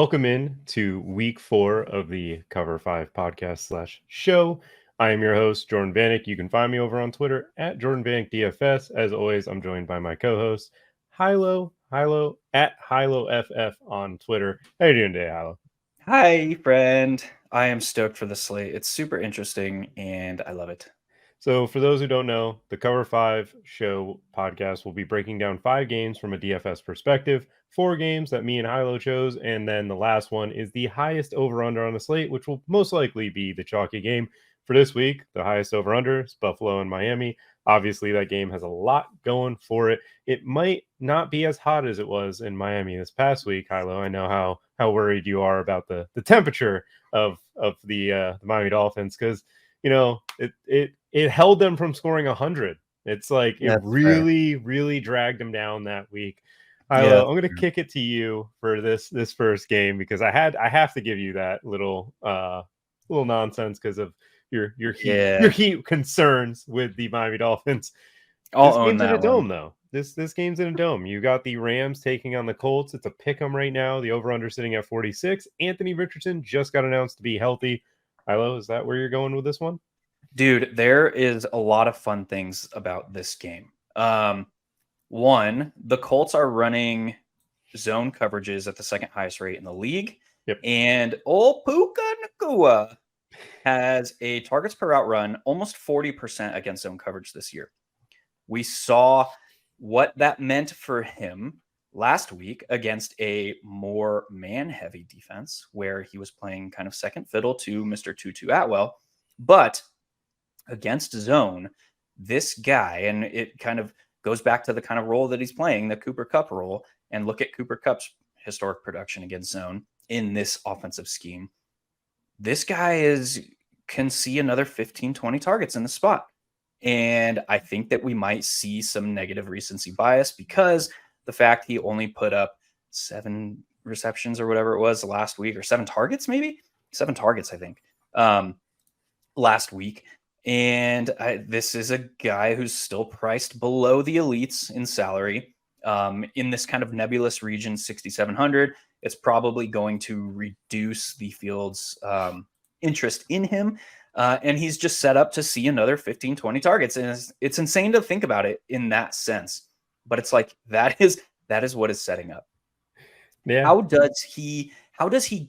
Welcome in to week 4 of the Cover 5 podcast/show. I am your host, Jordan Vanek. You can find me over on Twitter at Jordan Vanek DFS. As always, I'm joined by my co-host, Hilo at HiloFF on Twitter. How you doing today, Hilo? Hi, friend. I am stoked for the slate. It's super interesting and I love it. So, for those who don't know, the Cover 5 show podcast will be breaking down 5 games from a DFS perspective, 4 games that me and Hilo chose, and then the last one is the highest over-under on the slate, which will most likely be the chalky game. For this week, the highest over-under is Buffalo and Miami. Obviously, that game has a lot going for it. It might not be as hot as it was in Miami this past week, Hilo. I know how worried you are about the temperature of the Miami Dolphins because it held them from scoring 100. It's like it That's fair. really dragged them down that week. Yeah. I'm going to kick it to you for this first game because I have to give you that little nonsense because of your heat concerns with the Miami Dolphins. I'll This own game's in a that dome one. though. This game's in a dome. You got the Rams taking on the Colts. It's a pick 'em right now. The over under sitting at 46. Anthony Richardson just got announced to be healthy. Hilo, is that where you're going with this one? Dude, there is a lot of fun things about this game. One, the Colts are running zone coverages at the second highest rate in the league. Yep. And old Puka Nacua has a targets per route run almost 40% against zone coverage this year. We saw what that meant for him last week against a more man-heavy defense where he was playing kind of second fiddle to Mr. Tutu Atwell. But against zone, this guy, and it kind of goes back to the kind of role that he's playing, the Cooper Kupp role, and look at Cooper Kupp's historic production against zone in this offensive scheme. This guy can see another 15, 20 targets in the spot. And I think that we might see some negative recency bias because the fact he only put up 7 receptions or whatever it was last week, or 7 targets, maybe 7 targets, I think, last week. And this is a guy who's still priced below the elites in salary. In this kind of nebulous region, 6,700, it's probably going to reduce the field's interest in him. And he's just set up to see another 15, 20 targets. And it's insane to think about it in that sense. But it's like, that is what is setting up. Yeah. How does he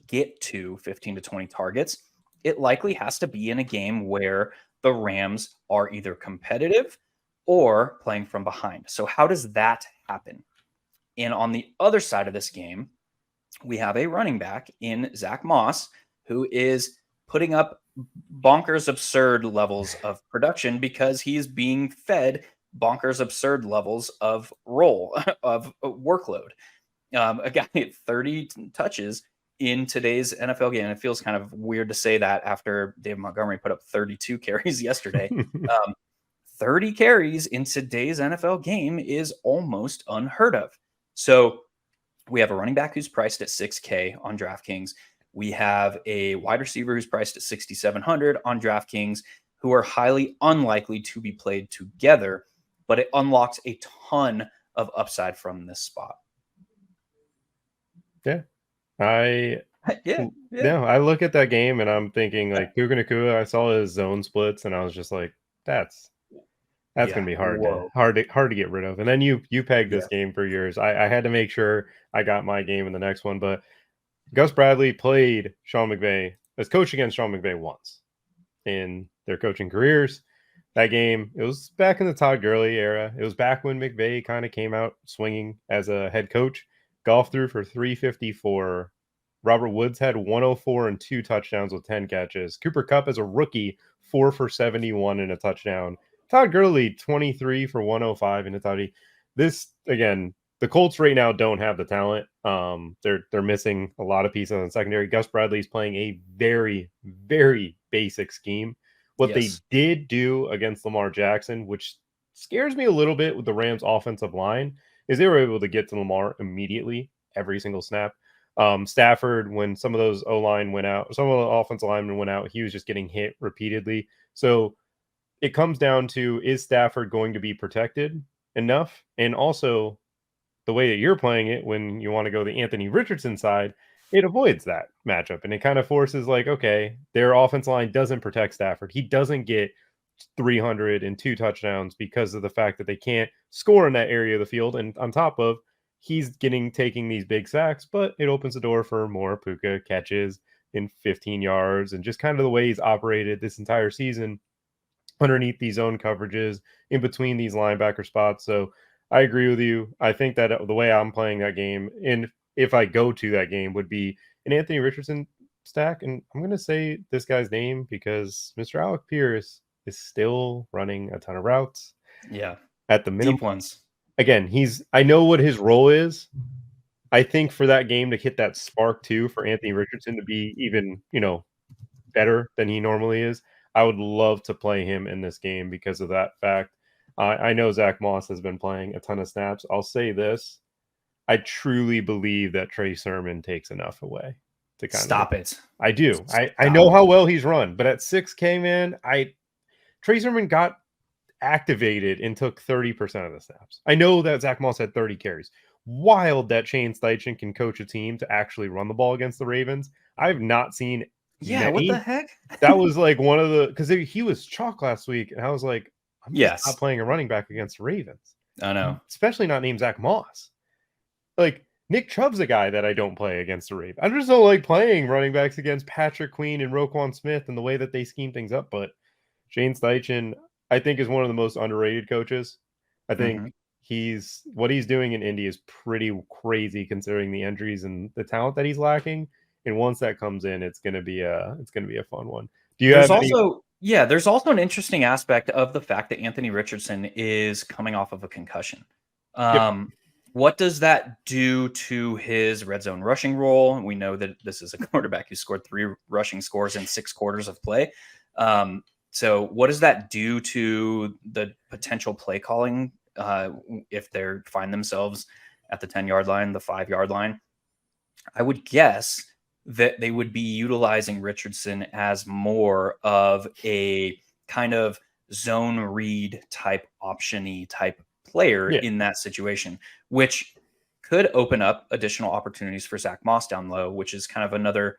get to 15 to 20 targets? It likely has to be in a game where the Rams are either competitive or playing from behind. So how does that happen? And on the other side of this game, we have a running back in Zach Moss who is putting up bonkers absurd levels of production because he's being fed bonkers absurd levels of workload. A guy at 30 touches in today's NFL game. It feels kind of weird to say that after David Montgomery put up 32 carries yesterday. 30 carries in today's NFL game is almost unheard of. So we have a running back who's priced at $6K on DraftKings. We have a wide receiver who's priced at $6,700 on DraftKings, who are highly unlikely to be played together, but it unlocks a ton of upside from this spot. Yeah. I look at that game and I'm thinking like Puka Nacua, I saw his zone splits and I was just like, that's gonna be hard to get rid of. And then you pegged this game for yours. I had to make sure I got my game in the next one, but Gus Bradley played Sean McVay as coach against Sean McVay once in their coaching careers. That game, it was back in the Todd Gurley era. It was back when McVay kind of came out swinging as a head coach. Goff threw for 354. Robert Woods had 104 and 2 touchdowns with 10 catches. Cooper Kupp as a rookie, 4 for 71 and a touchdown. Todd Gurley, 23 for 105 and a touchdown. This, again, the Colts right now don't have the talent. They're missing a lot of pieces on the secondary. Gus Bradley's playing a very, very basic scheme. What they did do against Lamar Jackson, which scares me a little bit with the Rams' offensive line, is they were able to get to Lamar immediately, every single snap. Stafford, when some of those O-line went out, some of the offensive linemen went out, he was just getting hit repeatedly. So it comes down to, is Stafford going to be protected enough? And also, the way that you're playing it, when you want to go the Anthony Richardson side, it avoids that matchup, and it kind of forces like, okay, their offense line doesn't protect Stafford. He doesn't get 300 and 2 touchdowns because of the fact that they can't score in that area of the field. And on top of, he's taking these big sacks, but it opens the door for more Puka catches in 15 yards and just kind of the way he's operated this entire season underneath these zone coverages in between these linebacker spots. So I agree with you. I think that the way I'm playing that game, and if I go to that game, would be an Anthony Richardson stack. And I'm going to say this guy's name because Mr. Alec Pierce is still running a ton of routes. Yeah. At the minimum. Deep ones. Again, I know what his role is. I think for that game to hit that spark too, for Anthony Richardson to be even, better than he normally is, I would love to play him in this game because of that fact. I know Zach Moss has been playing a ton of snaps. I'll say this. I truly believe that Trey Sermon takes enough away to kind Stop it. I do. I know how well he's run, but at 6K, man, Trey Sermon got activated and took 30% of the snaps. I know that Zach Moss had 30 carries. Wild that Shane Steichen can coach a team to actually run the ball against the Ravens. I've not seen many. What the heck? That was like one of the, because he was chalk last week, and I was like, I'm just not playing a running back against the Ravens. I know. Especially not named Zach Moss. Like, Nick Chubb's a guy that I don't play against the Ravens. I just don't like playing running backs against Patrick Queen and Roquan Smith and the way that they scheme things up. But Shane Steichen, I think, is one of the most underrated coaches. I think what he's doing in Indy is pretty crazy considering the injuries and the talent that he's lacking. And once that comes in, it's gonna be a fun one. There's also an interesting aspect of the fact that Anthony Richardson is coming off of a concussion. What does that do to his red zone rushing role? We know that this is a quarterback who scored 3 rushing scores in 6 quarters of play. So what does that do to the potential play calling if they find themselves at the 10-yard line, the 5-yard line? I would guess that they would be utilizing Richardson as more of a kind of zone read type option-y type player in that situation, which could open up additional opportunities for Zach Moss down low, which is kind of another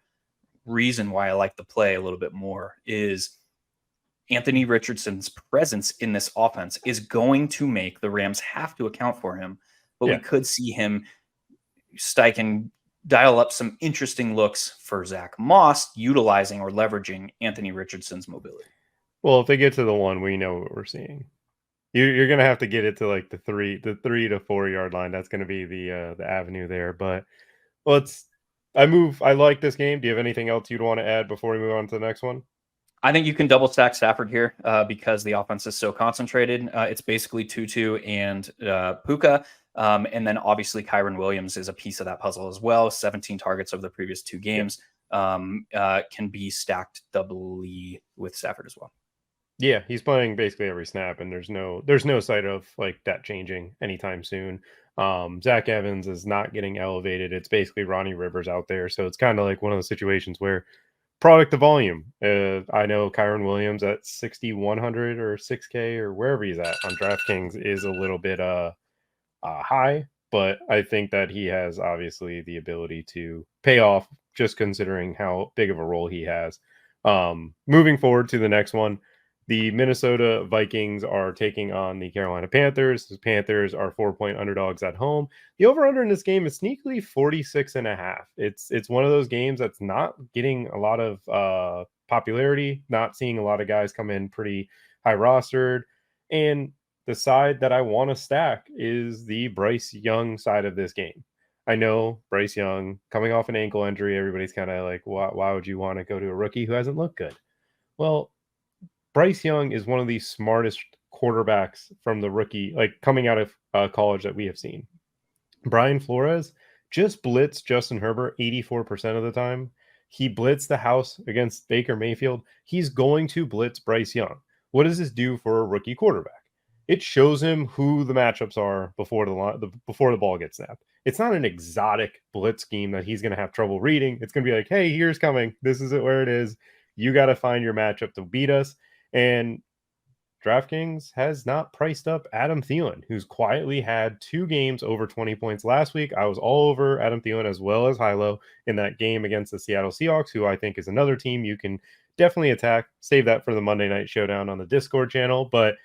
reason why I like the play a little bit more. Is Anthony Richardson's presence in this offense is going to make the Rams have to account for him, but we could see him Steichen dial up some interesting looks for Zach Moss, utilizing or leveraging Anthony Richardson's mobility. Well, if they get to the 1, we know what we're seeing. You're gonna have to get it to like the 3 to 4 yard line. That's gonna be the avenue there. But I like this game. Do you have anything else you'd want to add before we move on to the next one? I think you can double stack Stafford here because the offense is so concentrated. It's basically Tutu and Puka. And then obviously Kyron Williams is a piece of that puzzle as well. 17 targets over the previous 2 games can be stacked doubly with Stafford as well. Yeah, he's playing basically every snap, and there's no sight of like that changing anytime soon. Zach Evans is not getting elevated. It's basically Ronnie Rivers out there. So it's kind of like one of those situations where product of volume. I know Kyron Williams at 6,100 or 6K or wherever he's at on DraftKings is a little bit high, but I think that he has obviously the ability to pay off just considering how big of a role he has. Moving forward to the next one, the Minnesota Vikings are taking on the Carolina Panthers. The Panthers are 4-point underdogs at home. The over-under in this game is sneakily 46.5. It's one of those games that's not getting a lot of popularity, not seeing a lot of guys come in pretty high rostered. And the side that I want to stack is the Bryce Young side of this game. I know Bryce Young coming off an ankle injury. Everybody's kind of like, why would you want to go to a rookie who hasn't looked good? Well, Bryce Young is one of the smartest quarterbacks from the rookie, like coming out of college that we have seen. Brian Flores just blitzed Justin Herbert 84% of the time. He blitzed the house against Baker Mayfield. He's going to blitz Bryce Young. What does this do for a rookie quarterback? It shows him who the matchups are before the ball gets snapped. It's not an exotic blitz scheme that he's going to have trouble reading. It's going to be like, hey, here's coming. This is it where it is. You got to find your matchup to beat us. And DraftKings has not priced up Adam Thielen, who's quietly had 2 games over 20 points last week. I was all over Adam Thielen as well as Hilo in that game against the Seattle Seahawks, who I think is another team you can definitely attack. Save that for the Monday Night Showdown on the Discord channel. But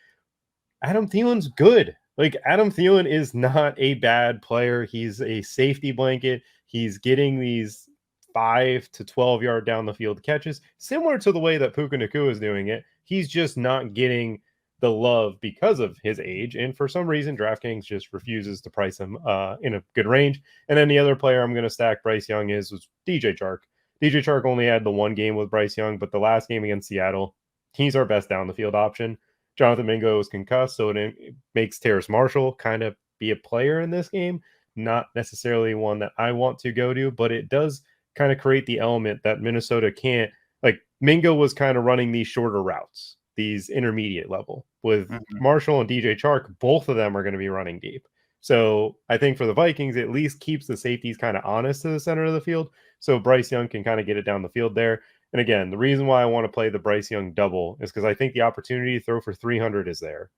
Adam Thielen's good. Like, Adam Thielen is not a bad player. He's a safety blanket. He's getting these 5 to 12 yard down the field catches, similar to the way that Puka Nacua is doing it. He's just not getting the love because of his age. And for some reason, DraftKings just refuses to price him in a good range. And then the other player I'm going to stack Bryce Young was DJ Chark. DJ Chark only had the 1 game with Bryce Young, but the last game against Seattle, he's our best down the field option. Jonathan Mingo was concussed, so it makes Terrace Marshall kind of be a player in this game. Not necessarily one that I want to go to, but it does kind of create the element that Minnesota can't. Like, Mingo was kind of running these shorter routes, these intermediate level. With Marshall and DJ Chark, both of them are going to be running deep. So I think for the Vikings, it at least keeps the safeties kind of honest to the center of the field. So Bryce Young can kind of get it down the field there. And again, the reason why I want to play the Bryce Young double is because I think the opportunity to throw for 300 is there.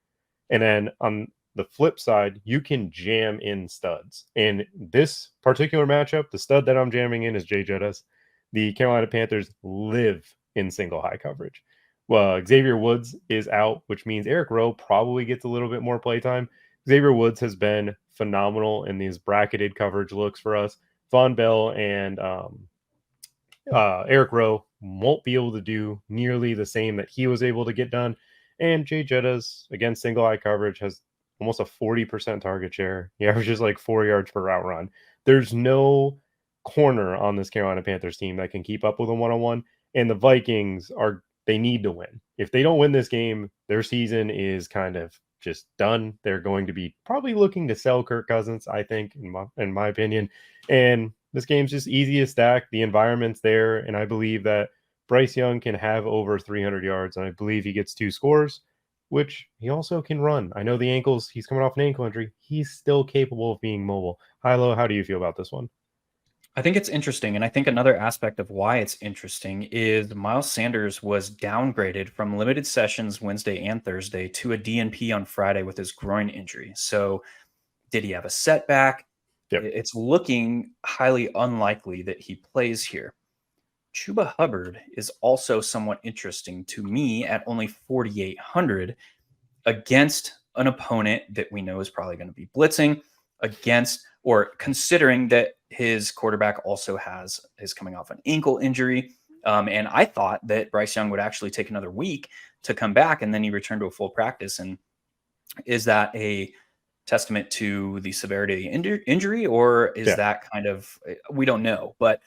And then on the flip side, you can jam in studs. In this particular matchup, the stud that I'm jamming in is Jay Jettis. The Carolina Panthers live in single high coverage. Well, Xavier Woods is out, which means Eric Rowe probably gets a little bit more playtime. Xavier Woods has been phenomenal in these bracketed coverage looks for us. Von Bell and Eric Rowe won't be able to do nearly the same that he was able to get done. And Jay Jettas, again, single eye coverage, has almost a 40% target share. He averages like 4 yards per route run. There's no corner on this Carolina Panthers team that can keep up with a one-on-one. And the Vikings they need to win. If they don't win this game, their season is kind of just done. They're going to be probably looking to sell Kirk Cousins, I think, in my opinion. And this game's just easy to stack. The environment's there, and I believe that Bryce Young can have over 300 yards, and I believe he gets 2 scores, which he also can run. I know the ankles, he's coming off an ankle injury. He's still capable of being mobile. Hilo, how do you feel about this one? I think it's interesting, and I think another aspect of why it's interesting is Miles Sanders was downgraded from limited sessions Wednesday and Thursday to a DNP on Friday with his groin injury. So did he have a setback? Yep. It's looking highly unlikely that he plays here. Chuba Hubbard is also somewhat interesting to me at only 4,800 against an opponent that we know is probably going to be blitzing against, or considering that his quarterback also is coming off an ankle injury. And I thought that Bryce Young would actually take another week to come back, and then he returned to a full practice. And is that a testament to the severity of the injury, or is that kind of, we don't know. But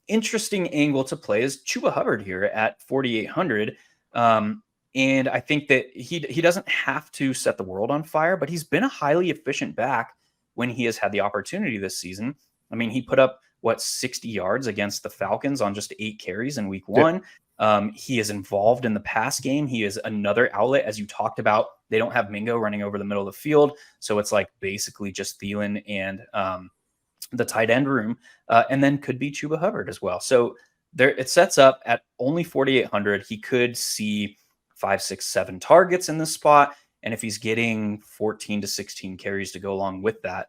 interesting angle to play is Chuba Hubbard here at 4,800. And I think that he doesn't have to set the world on fire, but he's been a highly efficient back when he has had the opportunity this season. I mean, he put up 60 yards against the Falcons on just 8 carries in week 1. He is involved in the pass game. He is another outlet, as you talked about. They don't have Mingo running over the middle of the field, so it's like basically just Thielen and the tight end room, and then could be Chuba Hubbard as well. So there, it sets up at only 4,800. He could see 5, 6, 7 targets in this spot. And if he's getting 14 to 16 carries to go along with that,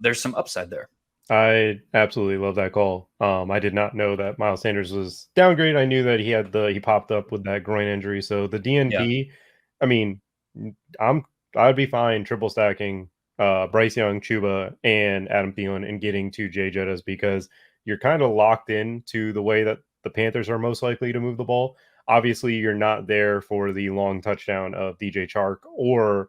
there's some upside there. I absolutely love that call. I did not know that Miles Sanders was downgraded. I knew that he popped up with that groin injury. So the DNP, I mean, I'd be fine triple stacking Bryce Young, Chuba, and Adam Thielen and getting to Jay Jettas, because you're kind of locked in to the way that the Panthers are most likely to move the ball. Obviously, you're not there for the long touchdown of DJ Chark or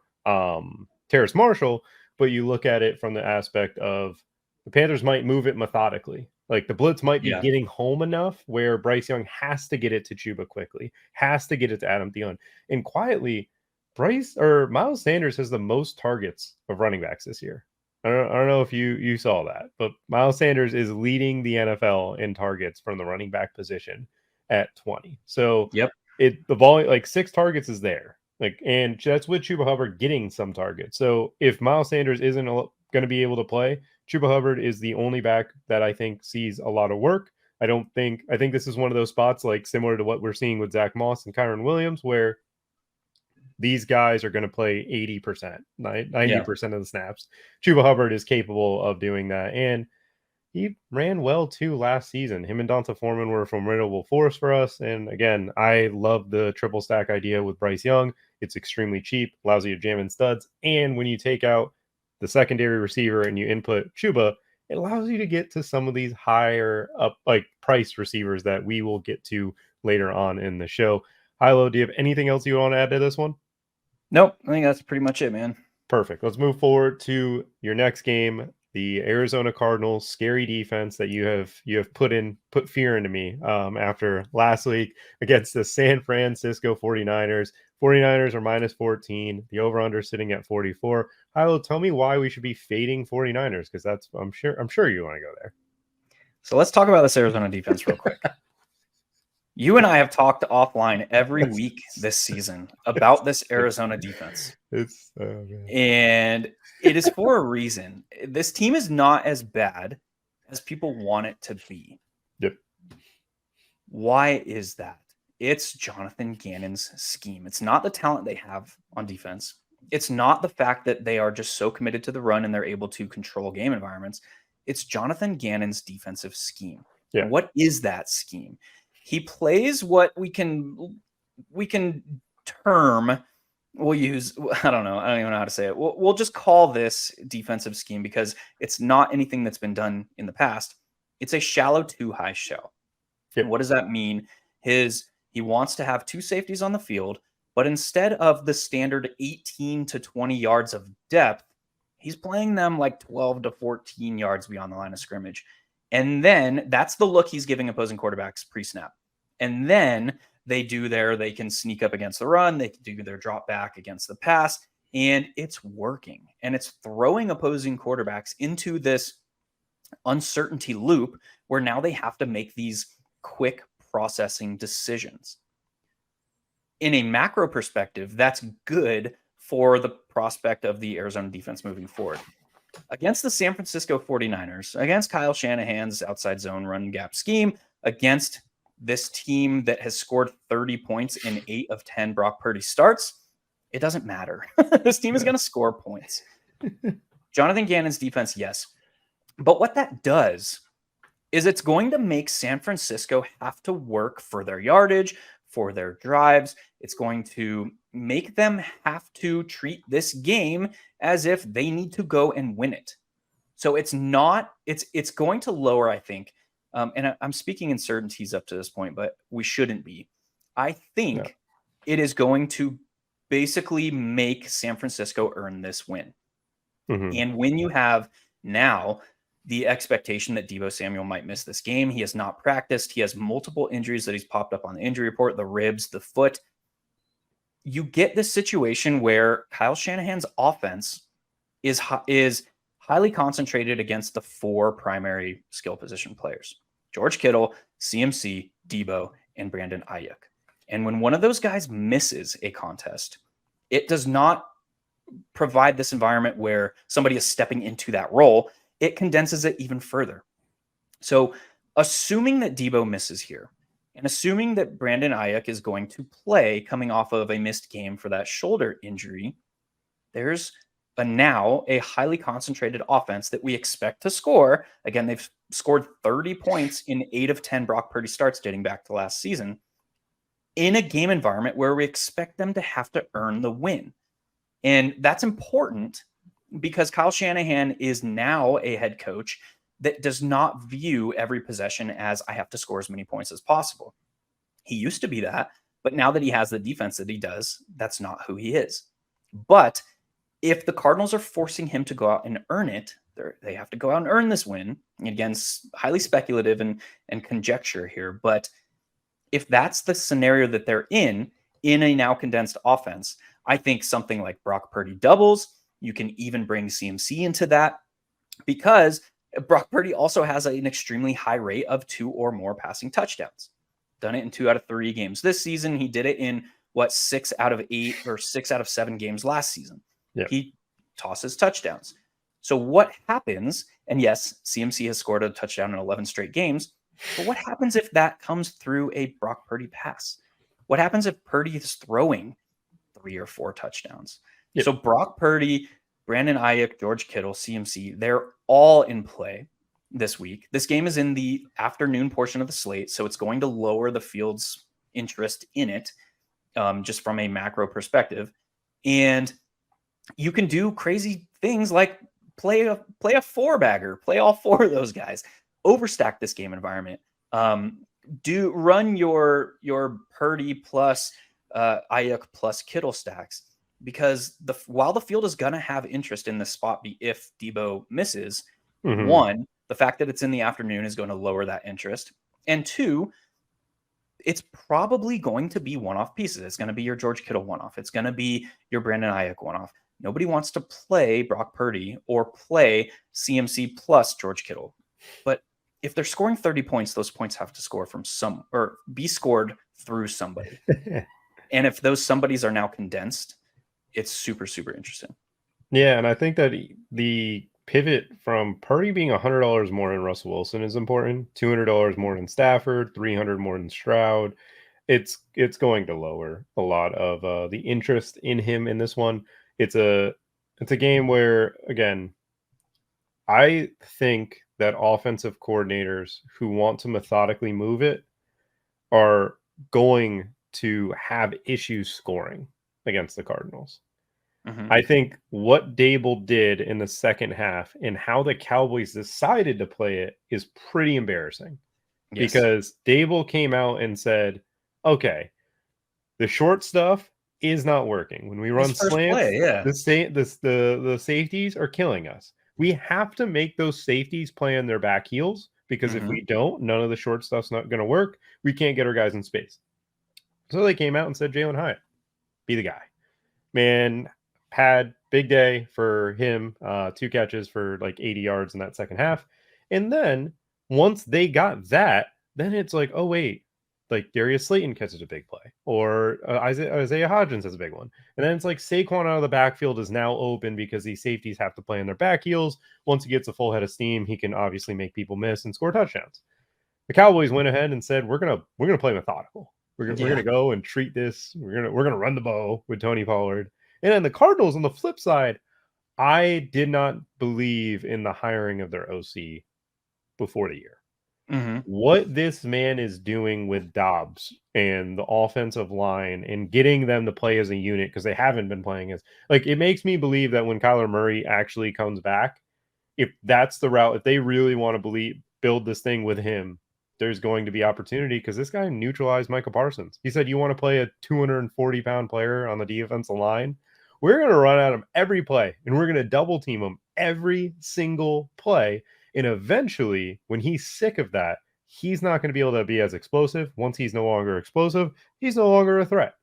Terrace Marshall, but you look at it from the aspect of the Panthers might move it methodically. Like, the blitz might be getting home enough where Bryce Young has to get it to Chuba quickly, has to get it to Adam Thielen. And quietly, Miles Sanders has the most targets of running backs this year. I don't know if you saw that, but Miles Sanders is leading the NFL in targets from the running back position at 20. So the volume, like 6 targets is there. Like, and that's with Chuba Hubbard getting some targets. So if Miles Sanders isn't going to be able to play, Chuba Hubbard is the only back that I think sees a lot of work. I think this is one of those spots, like similar to what we're seeing with Zach Moss and Kyron Williams, where these guys are going to play 80%, 90% of the snaps. Chuba Hubbard is capable of doing that. And he ran well too last season. Him and Donta Foreman were a formidable force for us. And again, I love the triple stack idea with Bryce Young. It's extremely cheap, allows you to jam in studs. And when you take out the secondary receiver and you input Chuba, it allows you to get to some of these higher up like price receivers that we will get to later on in the show. Hilo, do you have anything else you want to add to this one? Nope. I think that's pretty much it, man. Perfect. Let's move forward to your next game. The Arizona Cardinals, scary defense that you have put fear into me after last week against the San Francisco 49ers. 49ers are minus 14. The over-under sitting at 44. Hilo, tell me why we should be fading 49ers, because that's I'm sure you want to go there. So let's talk about this Arizona defense real quick. You and I have talked offline every week this season about this Arizona defense. And it is for a reason. This team is not as bad as people want it to be. Yep. Why is that? It's Jonathan Gannon's scheme. It's not the talent they have on defense. It's not the fact that they are just so committed to the run and they're able to control game environments. It's Jonathan Gannon's defensive scheme. Yeah. What is that scheme? He plays what we can term, we'll use, I don't even know how to say it. We'll just call this defensive scheme because it's not anything that's been done in the past. It's a shallow too high shell. Yep. And what does that mean? He wants to have two safeties on the field, but instead of the standard 18 to 20 yards of depth, he's playing them like 12 to 14 yards beyond the line of scrimmage. And then that's the look he's giving opposing quarterbacks pre-snap. And then they can sneak up against the run. They can do their drop back against the pass. And it's working. And it's throwing opposing quarterbacks into this uncertainty loop where now they have to make these quick processing decisions. In a macro perspective, that's good for the prospect of the Arizona defense moving forward. Against the San Francisco 49ers, against Kyle Shanahan's outside zone run gap scheme, against this team that has scored 30 points in 8 of 10 Brock Purdy starts, it doesn't matter. This team is going to score points. Jonathan Gannon's defense, yes. But what that does is it's going to make San Francisco have to work for their yardage, for their drives. It's going to make them have to treat this game as if they need to go and win it. So it's going to lower, I think, and I'm speaking in certainties up to this point, but we shouldn't be. I think it is going to basically make San Francisco earn this win. Mm-hmm. And when you have now the expectation that Deebo Samuel might miss this game, he has not practiced. He has multiple injuries that he's popped up on the injury report, the ribs, the foot. You get this situation where Kyle Shanahan's offense is highly concentrated against the 4 primary skill position players: George Kittle, CMC, Deebo, and Brandon Ayuk. And when one of those guys misses a contest, it does not provide this environment where somebody is stepping into that role. It condenses it even further. So assuming that Deebo misses here, and assuming that Brandon Ayuk is going to play coming off of a missed game for that shoulder injury, there's now a highly concentrated offense that we expect to score. Again, they've scored 30 points in 8 of 10 Brock Purdy starts dating back to last season in a game environment where we expect them to have to earn the win. And that's important because Kyle Shanahan is now a head coach that does not view every possession as I have to score as many points as possible. He used to be that, but now that he has the defense that he does, that's not who he is. But if the Cardinals are forcing him to go out and earn it, they have to go out and earn this win. Again, highly speculative and conjecture here. But if that's the scenario that they're in a now condensed offense, I think something like Brock Purdy doubles. You can even bring CMC into that because Brock Purdy also has an extremely high rate of 2 or more passing touchdowns. Done it in 2 out of 3 games this season. He did it in 6 out of 8 or 6 out of 7 games last season. Yep. He tosses touchdowns. So what happens, and yes, CMC has scored a touchdown in 11 straight games, but what happens if that comes through a Brock Purdy pass? What happens if Purdy is throwing 3 or 4 touchdowns. Yep. So Brock Purdy, Brandon Ayuk, George Kittle, CMC, they're all in play this week. This game is in the afternoon portion of the slate, so it's going to lower the field's interest in it, just from a macro perspective. And you can do crazy things like play a 4-bagger, play all 4 of those guys, overstack this game environment. Do run your Purdy plus Ayuk plus Kittle stacks, because while the field is gonna have interest in this spot, if Debo misses, one, the fact that it's in the afternoon is going to lower that interest, and 2, it's probably going to be one-off pieces. It's going to be your George Kittle one-off. It's going to be your Brandon Ayuk one-off. Nobody wants to play Brock Purdy or play CMC plus George Kittle. But if they're scoring 30 points, those points have to score from or be scored through somebody. And if those somebodies are now condensed, it's super, super interesting. Yeah, and I think that the pivot from Purdy being $100 more than Russell Wilson is important. $200 more than Stafford, $300 more than Stroud. It's going to lower a lot of the interest in him in this one. It's a game where, again, I think that offensive coordinators who want to methodically move it are going to have issues scoring against the Cardinals. I think what Dable did in the second half and how the Cowboys decided to play it is pretty embarrassing. Yes. Because Dable came out and said, okay, the short stuff is not working. When we run slants, the safeties are killing us. We have to make those safeties play on their back heels, because if we don't, none of the short stuff's not going to work. We can't get our guys in space. So they came out and said, Jalen Hyatt, be the guy. Man, had big day for him, 2 catches for like 80 yards in that second half. And then once they got that, then it's like, oh, wait, like Darius Slayton catches a big play, or Isaiah Hodgins has a big one. And then it's like Saquon out of the backfield is now open because these safeties have to play on their back heels. Once he gets a full head of steam, he can obviously make people miss and score touchdowns. The Cowboys went ahead and said, we're gonna play methodical. We're gonna go and treat this. We're gonna run the ball with Tony Pollard. And then the Cardinals, on the flip side, I did not believe in the hiring of their OC before the year. What this man is doing with Dobbs and the offensive line and getting them to play as a unit, because they haven't been playing as, like, it makes me believe that when Kyler Murray actually comes back, if that's the route, if they really want to build this thing with him, there's going to be opportunity, because this guy neutralized Micah Parsons. He said, you want to play a 240-pound player on the defensive line? We're going to run at him every play, and we're going to double team him every single play. And eventually, when he's sick of that, he's not going to be able to be as explosive. Once he's no longer explosive, he's no longer a threat.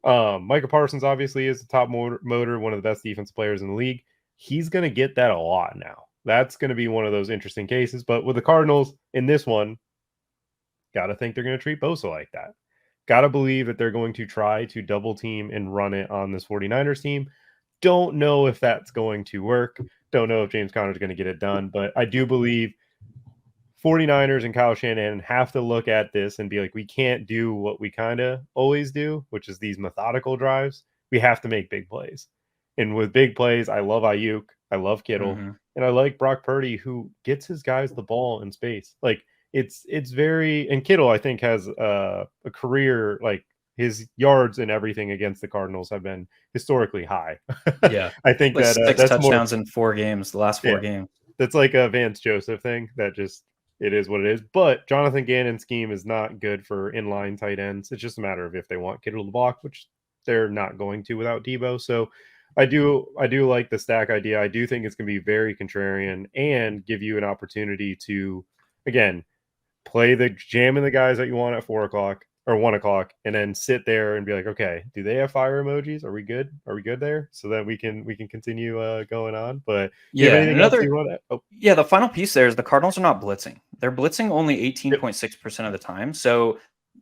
Micah Parsons obviously is the top motor, one of the best defensive players in the league. He's going to get that a lot now. That's going to be one of those interesting cases. But with the Cardinals in this one, got to think they're going to treat Bosa like that. Got to believe that they're going to try to double team and run it on this 49ers team. Don't know if that's going to work. Don't know if James Conner is going to get it done. But I do believe 49ers and Kyle Shanahan have to look at this and be like, we can't do what we kind of always do, which is these methodical drives. We have to make big plays. And with big plays, I love Ayuk. I love Kittle. And I like Brock Purdy, who gets his guys the ball in space. Like, it's very, and Kittle, I think, has a career, like, his yards and everything against the Cardinals have been historically high. Yeah. I think like that 6 that's touchdowns in 4 games, the last 4 games. That's like a Vance Joseph thing. That just, it is what it is. But Jonathan Gannon's scheme is not good for inline tight ends. It's just a matter of if they want Kittle to block, which they're not going to without Debo. So I do like the stack idea. I do think it's going to be very contrarian and give you an opportunity to, again, play the jamming the guys that you want at 4 o'clock or 1 o'clock, and then sit there and be like, okay, do they have fire emojis? Are we good? Are we good there? So that we can continue going on. But yeah, the final piece there is the Cardinals are not blitzing. They're blitzing only 18.6% of the time. So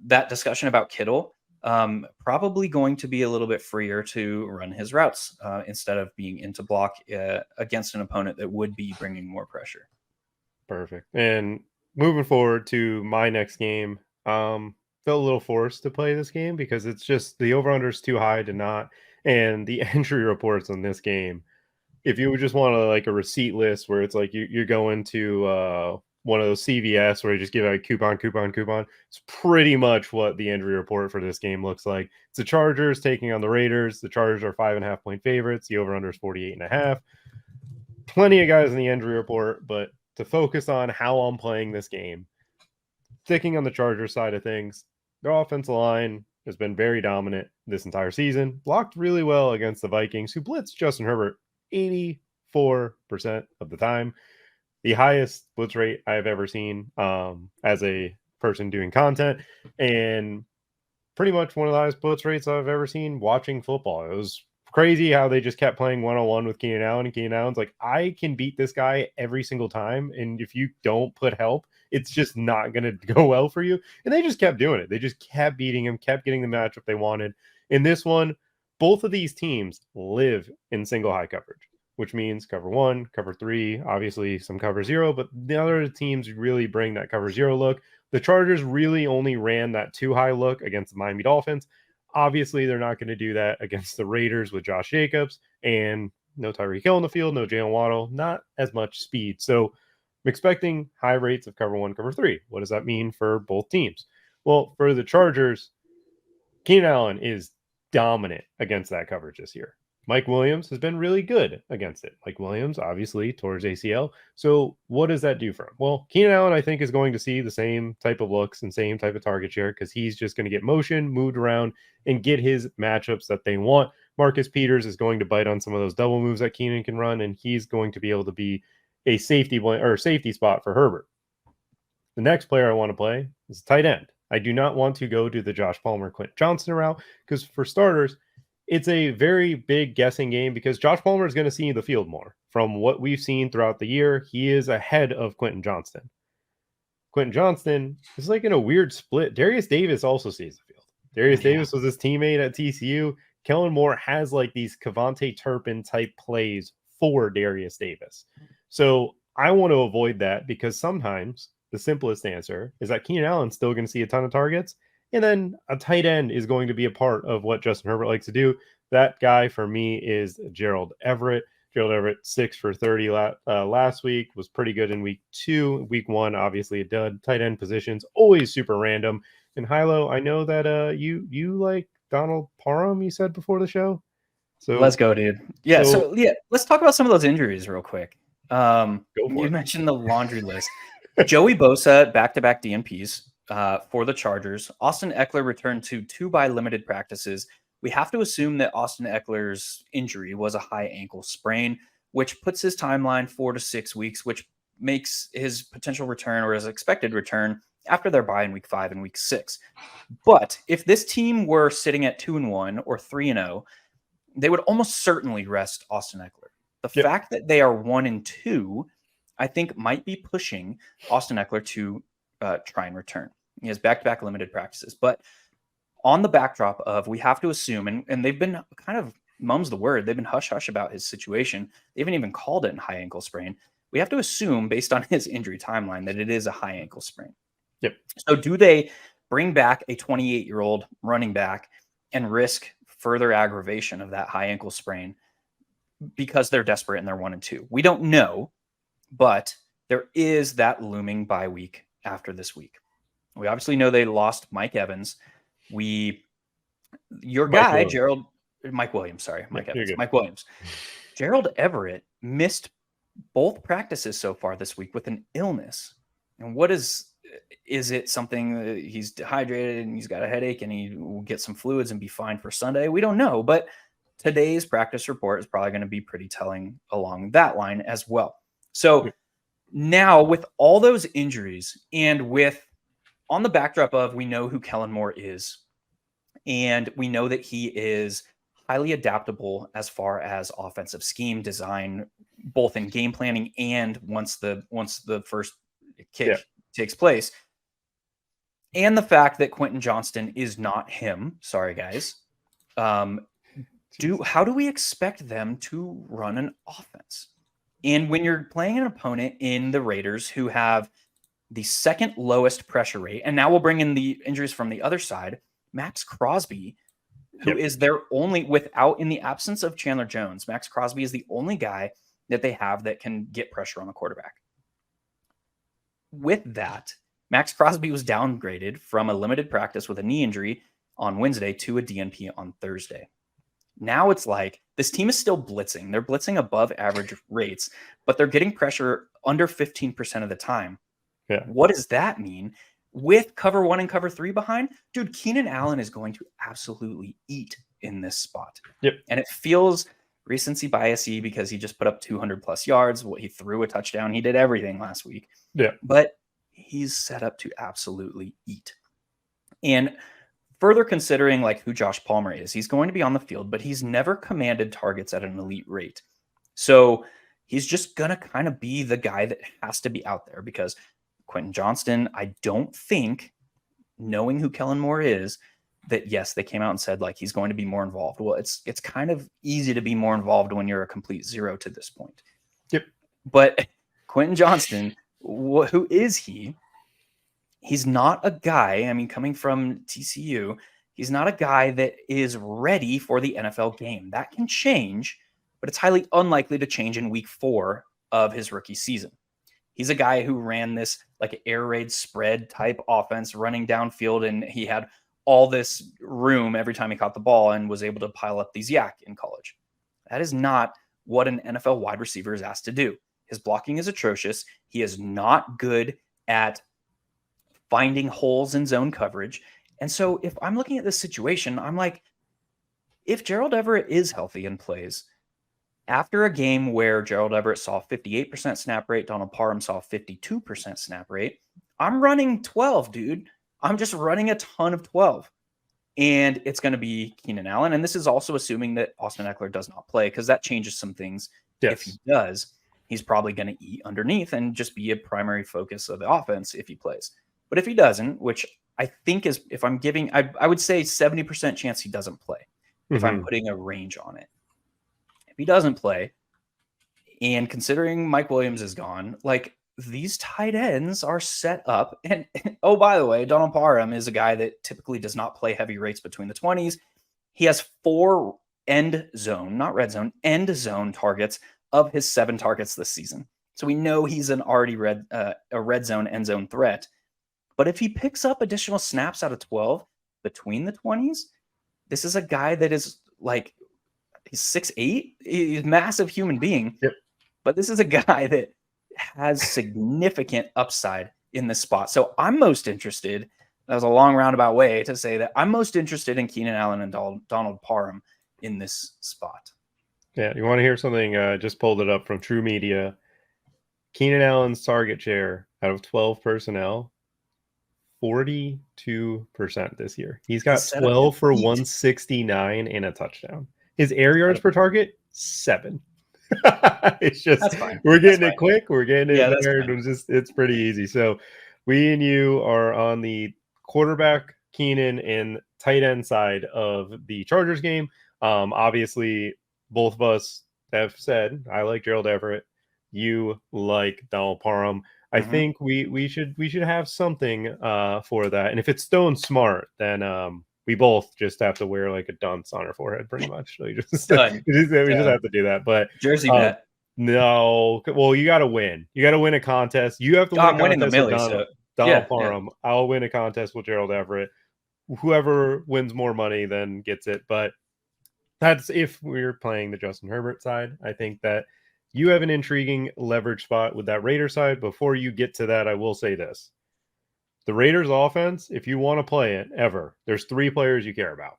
that discussion about Kittle, probably going to be a little bit freer to run his routes instead of being into block against an opponent that would be bringing more pressure. Perfect. And moving forward to my next game, felt a little forced to play this game because it's just the over-under is too high to not And the entry reports on this game, if you would just want a receipt list where it's like you're going to one of those CVS where you just give out a coupon, it's pretty much what the injury report for this game looks like. It's the Chargers taking on the Raiders. The Chargers are 5.5 point favorites. The over-under is 48.5. Plenty of guys in the injury report, but to focus on how I'm playing this game, sticking on the Chargers side of things, their offensive line has been very dominant this entire season. Blocked really well against the Vikings, who blitzed Justin Herbert 84% of the time. The highest blitz rate I've ever seen as a person doing content, and pretty much one of the highest blitz rates I've ever seen watching football. It was crazy how they just kept playing one-on-one with Keenan Allen, and Keenan Allen's like, I can beat this guy every single time, and if you don't put help, it's just not going to go well for you. And they just kept doing it. They just kept beating him, kept getting the matchup they wanted. In this one, both of these teams live in single high coverage, which means cover 1, cover 3, obviously some cover 0, but the other teams really bring that cover 0 look. The Chargers really only ran that 2 high look against the Miami Dolphins. Obviously, they're not going to do that against the Raiders with Josh Jacobs, and no Tyreek Hill in the field, no Jalen Waddle, not as much speed. So I'm expecting high rates of cover 1, cover 3. What does that mean for both teams? Well, for the Chargers, Keenan Allen is dominant against that coverage this year. Mike Williams has been really good against it. Mike Williams, obviously, towards ACL. So what does that do for him? Well, Keenan Allen, I think, is going to see the same type of looks and same type of target share because he's just going to get motion, moved around, and get his matchups that they want. Marcus Peters is going to bite on some of those double moves that Keenan can run, and he's going to be able to be a safety spot for Herbert. The next player I want to play is tight end. I do not want to go to the Josh Palmer, Quentin Johnston route because, for starters, it's a very big guessing game because Josh Palmer is going to see the field more. From what we've seen throughout the year, he is ahead of Quentin Johnston. Quentin Johnston is like in a weird split. Darius Davis also sees the field. Darius Davis was his teammate at TCU. Kellen Moore has like these Kevontae Turpin type plays for Darius Davis. So I want to avoid that because sometimes the simplest answer is that Keenan Allen's still going to see a ton of targets. And then a tight end is going to be a part of what Justin Herbert likes to do. That guy for me is Gerald Everett. Gerald Everett, 6 for 30 last week, was pretty good in week 2. Week 1, obviously a dud. Tight end positions, always super random. And Hilo, I know that you like Donald Parham, you said before the show. So let's go, dude. Yeah, so let's talk about some of those injuries real quick. You mentioned the laundry list. Joey Bosa, back-to-back DNPs. For the Chargers. Austin Eckler returned to 2-bye limited practices. We have to assume that Austin Eckler's injury was a high ankle sprain, which puts his timeline 4 to 6 weeks, which makes his potential return or his expected return after their bye in week 5 and week 6. But if this team were sitting at 2-1 or 3-0, they would almost certainly rest Austin Eckler. The fact that they are 1-2, I think might be pushing Austin Eckler to try and return. He has back-to-back limited practices. But on the backdrop of, we have to assume, and they've been kind of, mum's the word, they've been hush-hush about his situation. They haven't even called it a high ankle sprain. We have to assume, based on his injury timeline, that it is a high ankle sprain. Yep. So do they bring back a 28-year-old running back and risk further aggravation of that high ankle sprain because they're desperate and they're 1-2? We don't know, but there is that looming bye week after this week. We obviously know they lost Mike Evans. Mike Williams. Gerald Everett missed both practices so far this week with an illness. And what is it something that he's dehydrated and he's got a headache and he will get some fluids and be fine for Sunday? We don't know, but today's practice report is probably going to be pretty telling along that line as well. So now with all those injuries and with on the backdrop of, we know who Kellen Moore is, and we know that he is highly adaptable as far as offensive scheme design, both in game planning and once the first kick takes place. And the fact that Quentin Johnston is not him. Sorry, guys. How do we expect them to run an offense? And when you're playing an opponent in the Raiders who have the second lowest pressure rate, and now we'll bring in the injuries from the other side, Max Crosby who is their only, in the absence of Chandler Jones, Max Crosby is the only guy that they have that can get pressure on the quarterback. With that, Max Crosby was downgraded from a limited practice with a knee injury on Wednesday to a DNP on Thursday. Now it's like this team is still blitzing. They're blitzing above average rates, but they're getting pressure under 15% of the time. Yeah. What does that mean? With cover 1 and cover 3 behind, dude, Keenan Allen is going to absolutely eat in this spot. Yep. And it feels recency biasy because he just put up 200 plus yards. He threw a touchdown. He did everything last week. Yeah. But he's set up to absolutely eat. And further considering like who Josh Palmer is, he's going to be on the field, but he's never commanded targets at an elite rate. So he's just going to kind of be the guy that has to be out there because Quentin Johnston, I don't think, knowing who Kellen Moore is, that yes, they came out and said like he's going to be more involved. Well, it's kind of easy to be more involved when you're a complete zero to this point. Yep. But Quentin Johnston, who is he? He's not a guy, I mean, coming from TCU, he's not a guy that is ready for the NFL game. That can change, but it's highly unlikely to change in week 4 of his rookie season. He's a guy who ran this like air raid spread type offense running downfield, and he had all this room every time he caught the ball and was able to pile up these yak in college. That is not what an NFL wide receiver is asked to do. His blocking is atrocious. He is not good at finding holes in zone coverage. And so if I'm looking at this situation, I'm like, if Gerald Everett is healthy and plays, after a game where Gerald Everett saw 58% snap rate, Donald Parham saw 52% snap rate, I'm running 12, dude. I'm just running a ton of 12. And it's going to be Keenan Allen. And this is also assuming that Austin Eckler does not play, because that changes some things. Yes. If he does, he's probably going to eat underneath and just be a primary focus of the offense if he plays. But if he doesn't, which I think is, if I'm giving, I would say 70% chance he doesn't play if I'm putting a range on it. If he doesn't play, and considering Mike Williams is gone, like these tight ends are set up. And oh, by the way, Donald Parham is a guy that typically does not play heavy rates between the 20s. He has 4 end zone, not red zone, end zone targets of his 7 targets this season. So we know he's an already a red zone, end zone threat. But if he picks up additional snaps out of 12 between the 20s, this is a guy that is like, he's 6'8", he's a massive human being. Yep. But this is a guy that has significant upside in this spot. So I'm most interested, that was a long roundabout way to say that I'm most interested in Keenan Allen and Donald Parham in this spot. Yeah, you want to hear something? Just pulled it up from True Media. Keenan Allen's target share out of 12 personnel, 42% this year. He's got 12 for 169 and a touchdown. His air yards per target, 7. It's just, we're getting it quick. We're getting it there. It's pretty easy. So we and you are on the quarterback, Keenan, and tight end side of the Chargers game. Obviously, both of us have said, I like Gerald Everett. You like Donald Parham. I think we should have something for that. And if it's Stone Smart, then we both just have to wear like a dunce on our forehead, pretty much. So we just have to do that. But jersey bet. No, well, you got to win. You got to win a contest. You have to win a contest the millie, with Donald Parham. Yeah. I'll win a contest with Gerald Everett. Whoever wins more money then gets it. But that's if we're playing the Justin Herbert side. I think that you have an intriguing leverage spot with that Raiders side. Before you get to that, I will say this. The Raiders offense, if you want to play it ever, there's 3 players you care about.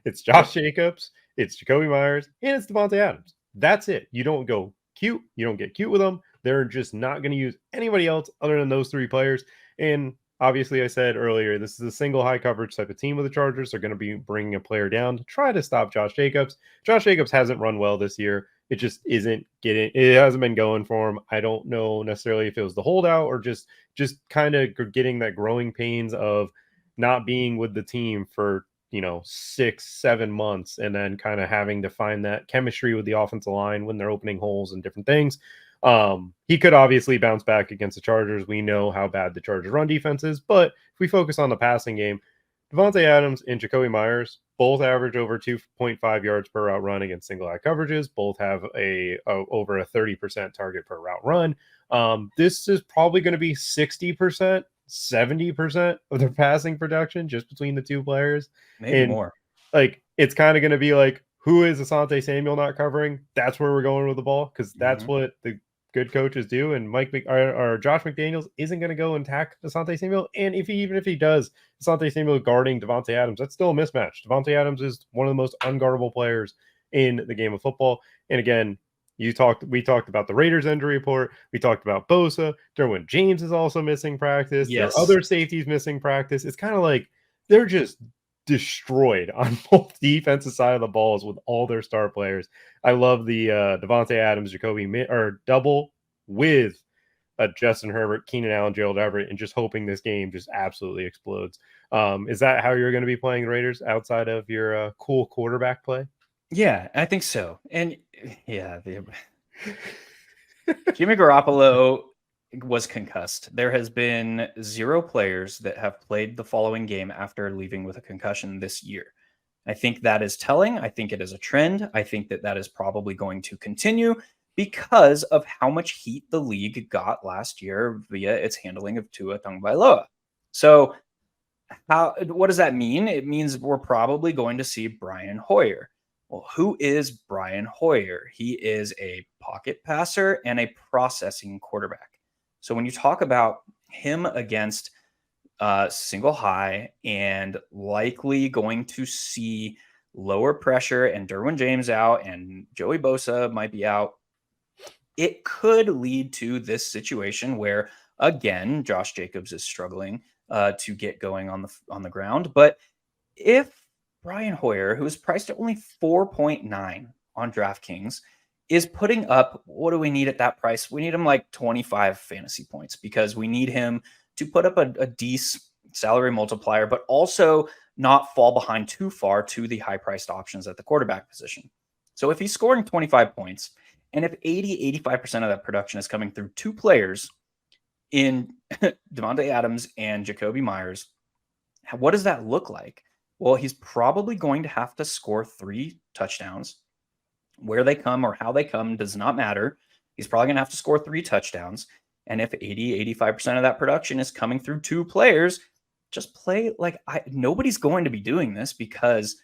It's Josh Jacobs, it's Jacoby Myers, and it's Devontae Adams. That's it. You don't go cute. You don't get cute with them. They're just not going to use anybody else other than those 3 players. And obviously, I said earlier, this is a single high coverage type of team with the Chargers. They're going to be bringing a player down to try to stop Josh Jacobs. Josh Jacobs hasn't run well this year. It just isn't getting, it hasn't been going for him. I don't know necessarily if it was the holdout or just kind of getting that growing pains of not being with the team for, 6-7 months and then kind of having to find that chemistry with the offensive line when they're opening holes and different things. He could obviously bounce back against the Chargers. We know how bad the Chargers run defense is, but if we focus on the passing game, Davante Adams and Jacoby Myers both average over 2.5 yards per route run against single high coverages. Both have over a 30% target per route run. This is probably going to be 60%, 70% of their passing production just between the two players. Maybe more. Like, it's kind of going to be like, who is Asante Samuel not covering? That's where we're going with the ball, because that's what the good coaches do. And Josh McDaniels isn't going to go and tack Asante Samuel. And even if he does, Asante Samuel guarding Davante Adams, that's still a mismatch. Davante Adams is one of the most unguardable players in the game of football. And again, we talked about the Raiders injury report. We talked about Bosa. Derwin James is also missing practice. Yes. There are other safeties missing practice. It's kind of like they're just destroyed on both defensive side of the balls with all their star players. I love the Davante Adams, double with Justin Herbert, Keenan Allen, Gerald Everett, and just hoping this game just absolutely explodes. Is that how you're going to be playing the Raiders outside of your cool quarterback play? Yeah, I think so. And yeah, Jimmy Garoppolo was concussed. There has been 0 players that have played the following game after leaving with a concussion this year. I think that is telling. I think it is a trend. I think that is probably going to continue because of how much heat the league got last year via its handling of Tua Tagovailoa. So what does that mean? It means we're probably going to see Brian Hoyer. Well, who is Brian Hoyer? He is a pocket passer and a processing quarterback. So when you talk about him against single high and likely going to see lower pressure and Derwin James out and Joey Bosa might be out, it could lead to this situation where, again, Josh Jacobs is struggling to get going on the ground. But if Brian Hoyer, who is priced at only 4.9 on DraftKings, is putting up, what do we need at that price? We need him like 25 fantasy points because we need him to put up a decent salary multiplier, but also not fall behind too far to the high-priced options at the quarterback position. So if he's scoring 25 points, and if 85% of that production is coming through 2 players in Davante Adams and Jacoby Myers, what does that look like? Well, he's probably going to have to score 3 touchdowns. Where they come or how they come does not matter. He's probably going to have to score 3 touchdowns. And if 85% of that production is coming through 2 players, just play like nobody's going to be doing this because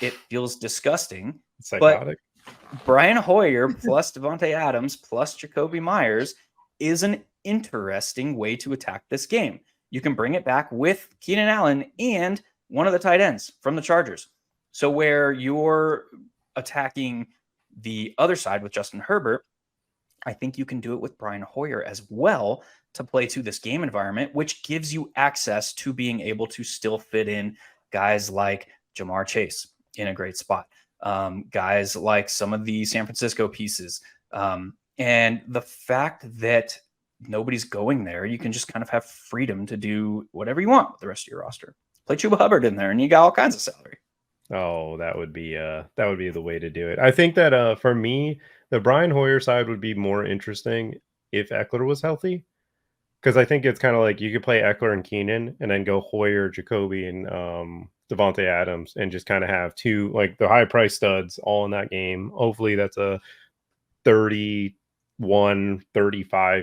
it feels disgusting. It's psychotic. But Brian Hoyer plus Davante Adams plus Jacoby Myers is an interesting way to attack this game. You can bring it back with Keenan Allen and one of the tight ends from the Chargers. So where you're attacking the other side with Justin Herbert, I think you can do it with Brian Hoyer as well to play to this game environment, which gives you access to being able to still fit in guys like Jamar Chase in a great spot, guys like some of the San Francisco pieces. And the fact that nobody's going there, you can just kind of have freedom to do whatever you want with the rest of your roster. Play Chuba Hubbard in there and you got all kinds of salary. Oh, that would be the way to do it. I think that for me, the Brian Hoyer side would be more interesting if Eckler was healthy. Because I think it's kind of like you could play Eckler and Keenan and then go Hoyer, Jacoby, and Davante Adams and just kind of have 2 like the high price studs all in that game. Hopefully that's a 31-35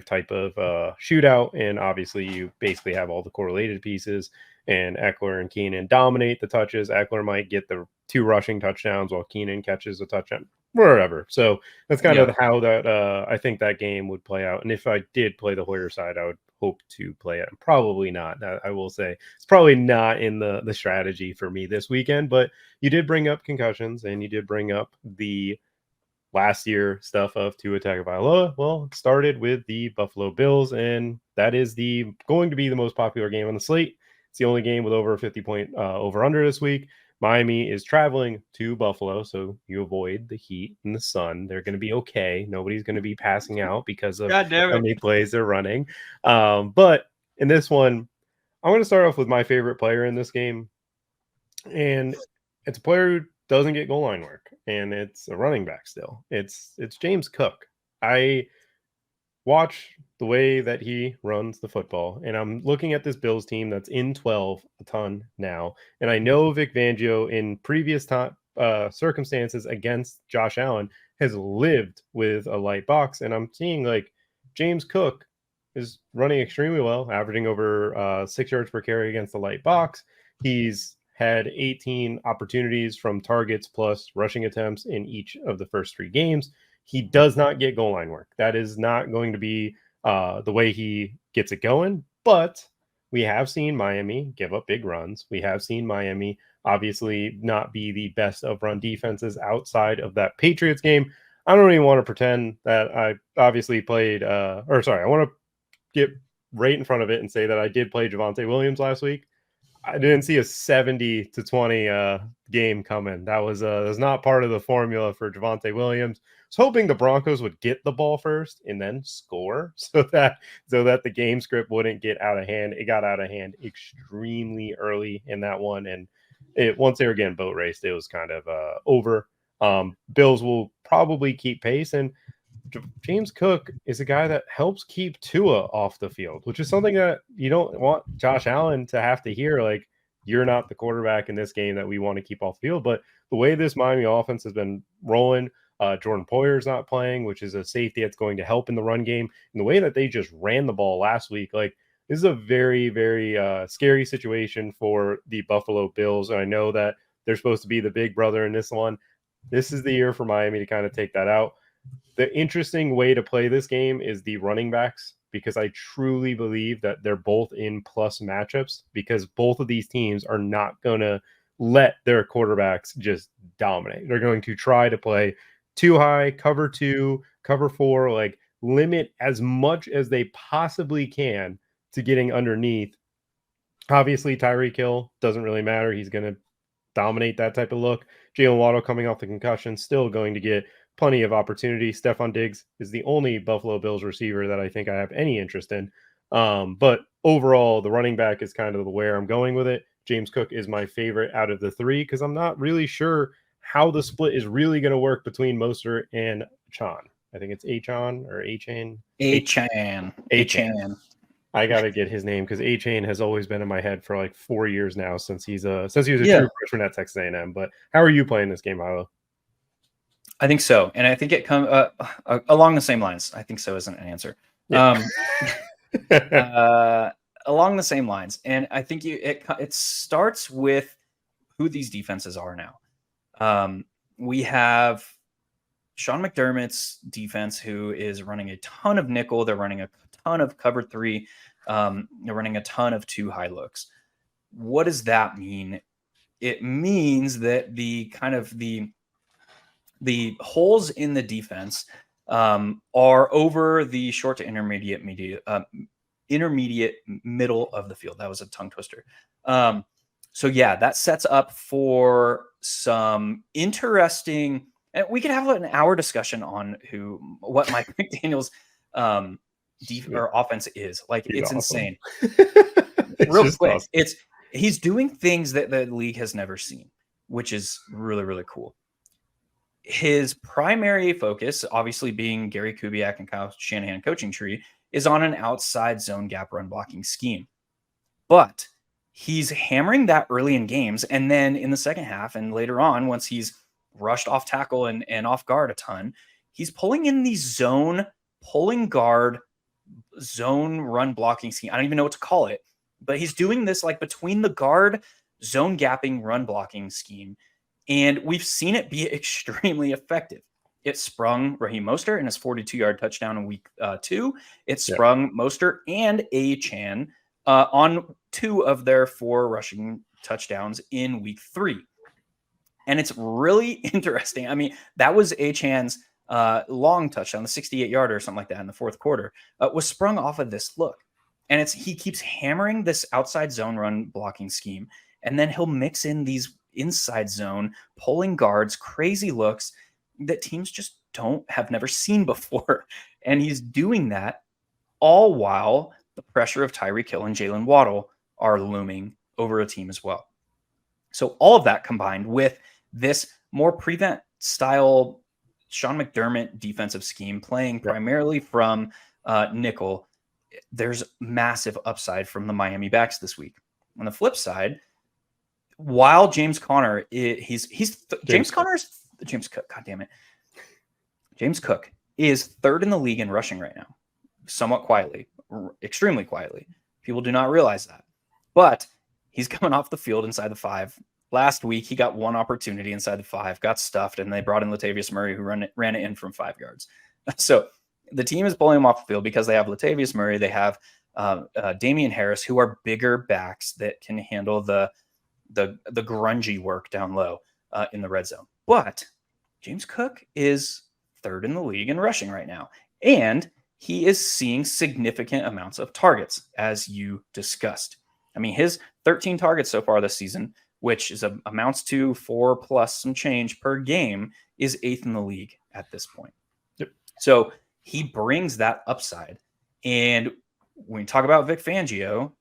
type of shootout. And obviously you basically have all the correlated pieces, and Eckler and Keenan dominate the touches. Eckler might get the 2 rushing touchdowns while Keenan catches a touchdown, wherever. So that's kind of how that I think that game would play out. And if I did play the Hoyer side, I would hope to play it. Probably not. I will say it's probably not in the strategy for me this weekend. But you did bring up concussions, and you did bring up the last year stuff of Tua Tagovailoa. Well, it started with the Buffalo Bills, and that is going to be the most popular game on the slate. It's the only game with over a 50-point over-under this week. Miami is traveling to Buffalo, so you avoid the heat and the sun. They're going to be okay. Nobody's going to be passing out because of how many plays they're running. But in this one, I'm going to start off with my favorite player in this game. And it's a player who doesn't get goal line work, and it's a running back still. It's James Cook. watch the way that he runs the football, and I'm looking at this Bills team that's in 12 a ton now, and I know Vic Fangio in previous time circumstances against Josh Allen has lived with a light box, and I'm seeing like James Cook is running extremely well, averaging over 6 yards per carry against the light box. He's had 18 opportunities from targets plus rushing attempts in each of the first 3 games. He does not get goal line work. That is not going to be the way he gets it going. But we have seen Miami give up big runs. We have seen Miami obviously not be the best of run defenses outside of that Patriots game. I don't even want to pretend that I obviously played, I want to get right in front of it and say that I did play Javonte Williams last week. I didn't see a 70-20 game coming. That was not part of the formula for Javonte Williams. I was hoping the Broncos would get the ball first and then score so that the game script wouldn't get out of hand. It got out of hand extremely early in that one, and once they were getting boat raced, it was kind of over. Bills will probably keep pace, and James Cook is a guy that helps keep Tua off the field, which is something that you don't want Josh Allen to have to hear. Like, you're not the quarterback in this game that we want to keep off the field. But the way this Miami offense has been rolling, Jordan Poyer's not playing, which is a safety that's going to help in the run game. And the way that they just ran the ball last week, like, this is a very, very scary situation for the Buffalo Bills. And I know that they're supposed to be the big brother in this one. This is the year for Miami to kind of take that out. The interesting way to play this game is the running backs, because I truly believe that they're both in plus matchups, because both of these teams are not going to let their quarterbacks just dominate. They're going to try to play too high, cover 2, cover 4, like limit as much as they possibly can to getting underneath. Obviously, Tyreek Hill doesn't really matter. He's going to dominate that type of look. Jalen Waddle coming off the concussion, still going to get plenty of opportunity. Stephon Diggs is the only Buffalo Bills receiver that I think I have any interest in. But overall, the running back is kind of where I'm going with it. James Cook is my favorite out of the 3 because I'm not really sure how the split is really going to work between Mostert and Chan. I think it's Achan or Achan. Achan. I gotta get his name because A-Chain has always been in my head for like 4 years now since he was a true freshman at Texas A&M. But how are you playing this game, Milo? I think so, and I think it comes along the same lines. I think so isn't an answer. Yeah. Along the same lines, and I think it starts with who these defenses are now. We have Sean McDermott's defense, who is running a ton of nickel. They're running a ton of cover 3. They're running a ton of 2 high looks. What does that mean? It means that the holes in the defense are over the short to intermediate middle of the field. That was a tongue twister. So yeah, that sets up for some interesting, and we could have an hour discussion on what Mike McDaniel's or offense is. Like, it's awesome. Insane. Real quick, awesome. He's doing things that the league has never seen, which is really, really cool. His primary focus, obviously being Gary Kubiak and Kyle Shanahan coaching tree, is on an outside zone gap run blocking scheme. But he's hammering that early in games, and then in the second half and later on, once he's rushed off tackle and off guard a ton, he's pulling in these pulling guard zone run blocking scheme. I don't even know what to call it, but he's doing this like between the guard zone gapping run blocking scheme. And we've seen it be extremely effective. It sprung Raheem Mostert in his 42-yard touchdown in week 2. It sprung Mostert and Achan on 2 of their 4 rushing touchdowns in week 3. And it's really interesting. I mean, that was Achan's long touchdown, the 68-yarder or something like that in the fourth quarter, was sprung off of this look. And he keeps hammering this outside zone run blocking scheme. And then he'll mix in these inside zone, pulling guards, crazy looks that teams just have never seen before. And he's doing that all while the pressure of Tyreek Hill and Jalen Waddle are looming over a team as well. So all of that combined with this more prevent style Sean McDermott defensive scheme, playing primarily from nickel, there's massive upside from the Miami backs this week. On the flip side, while James Conner, James Cook, God damn it. James Cook is third in the league in rushing right now, somewhat quietly, extremely quietly. People do not realize that. But he's coming off the field inside the 5. Last week, he got one opportunity inside the 5, got stuffed, and they brought in Latavius Murray, who ran it in from 5 yards. So the team is pulling him off the field because they have Latavius Murray. They have Damian Harris, who are bigger backs that can handle the grungy work down low in the red zone. But James Cook is third in the league in rushing right now. And he is seeing significant amounts of targets, as you discussed. I mean, his 13 targets so far this season, which is amounts to 4+ some change per game, is 8th in the league at this point. Yep. So he brings that upside. And when we talk about Vic Fangio,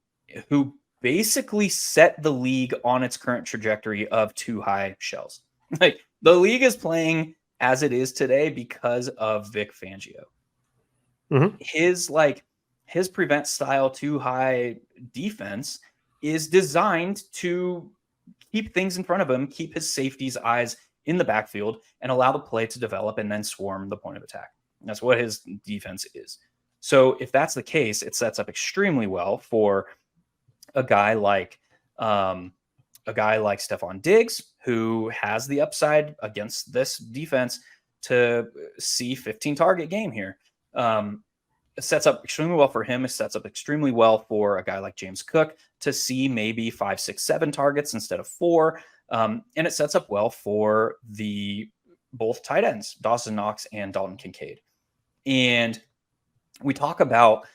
who basically set the league on its current trajectory of 2 high shells. Like, the league is playing as it is today because of Vic Fangio. Mm-hmm. His prevent style 2 high defense is designed to keep things in front of him, keep his safety's eyes in the backfield, and allow the play to develop and then swarm the point of attack. That's what his defense is. So if that's the case, it sets up extremely well for a guy like Stephon Diggs, who has the upside against this defense to see 15 target game here. It sets up extremely well for him. It sets up extremely well for a guy like James Cook to see maybe 5, 6, 7 targets instead of 4. And it sets up well for both tight ends, Dawson Knox and Dalton Kincaid. And we talk about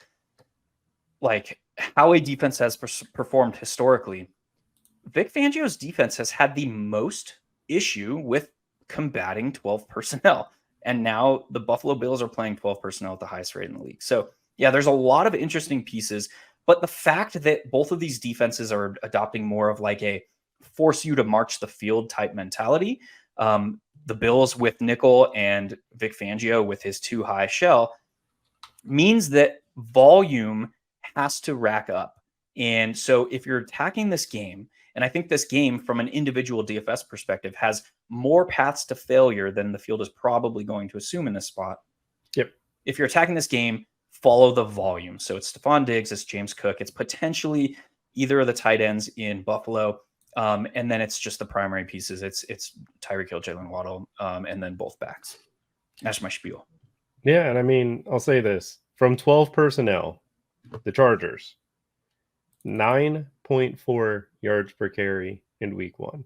like how a defense has performed historically. Vic Fangio's defense has had the most issue with combating 12 personnel. And now the Buffalo Bills are playing 12 personnel at the highest rate in the league. So, yeah, there's a lot of interesting pieces. But the fact that both of these defenses are adopting more of like a force you to march the field type mentality, the Bills with nickel and Vic Fangio with his 2 high shell, means that volume has to rack up. And so if you're attacking this game, and I think this game from an individual DFS perspective has more paths to failure than the field is probably going to assume in this spot. Yep. If you're attacking this game, follow the volume. So it's Stephon Diggs, it's James Cook, it's potentially either of the tight ends in Buffalo. And then it's just the primary pieces. It's Tyreek Hill, Jalen Waddle, and then both backs. That's my spiel. Yeah, and I mean, I'll say this. From 12 personnel, the Chargers, 9.4 yards per carry in week 1.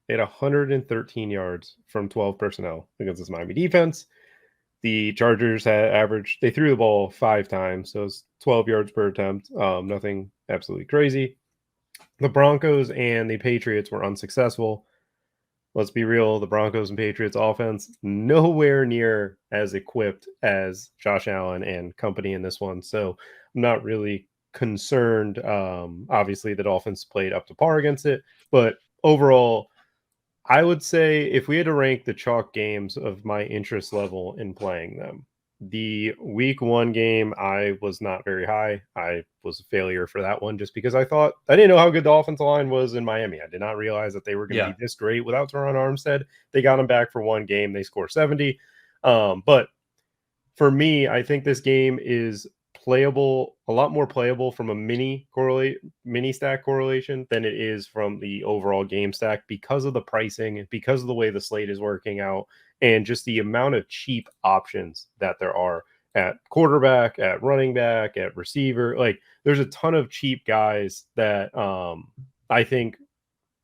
They had 113 yards from 12 personnel against this Miami defense. The Chargers they threw the ball 5 times, so it's 12 yards per attempt. Nothing absolutely crazy. The Broncos and the Patriots were unsuccessful. Let's be real, the Broncos and Patriots offense nowhere near as equipped as Josh Allen and company in this one. So I'm not really concerned. Obviously, the Dolphins played up to par against it, but overall, I would say if we had to rank the chalk games of my interest level in playing them, the week 1 game, I was not very high. I was a failure for that one just because I didn't know how good the offensive line was in Miami. I did not realize that they were going to be this great without Teron Armstead. They got him back for 1 game. They score 70. But for me, I think this game is playable, a lot more playable from a mini stack correlation than it is from the overall game stack because of the pricing, because of the way the slate is working out, and just the amount of cheap options that there are at quarterback, at running back, at receiver. Like, there's a ton of cheap guys that I think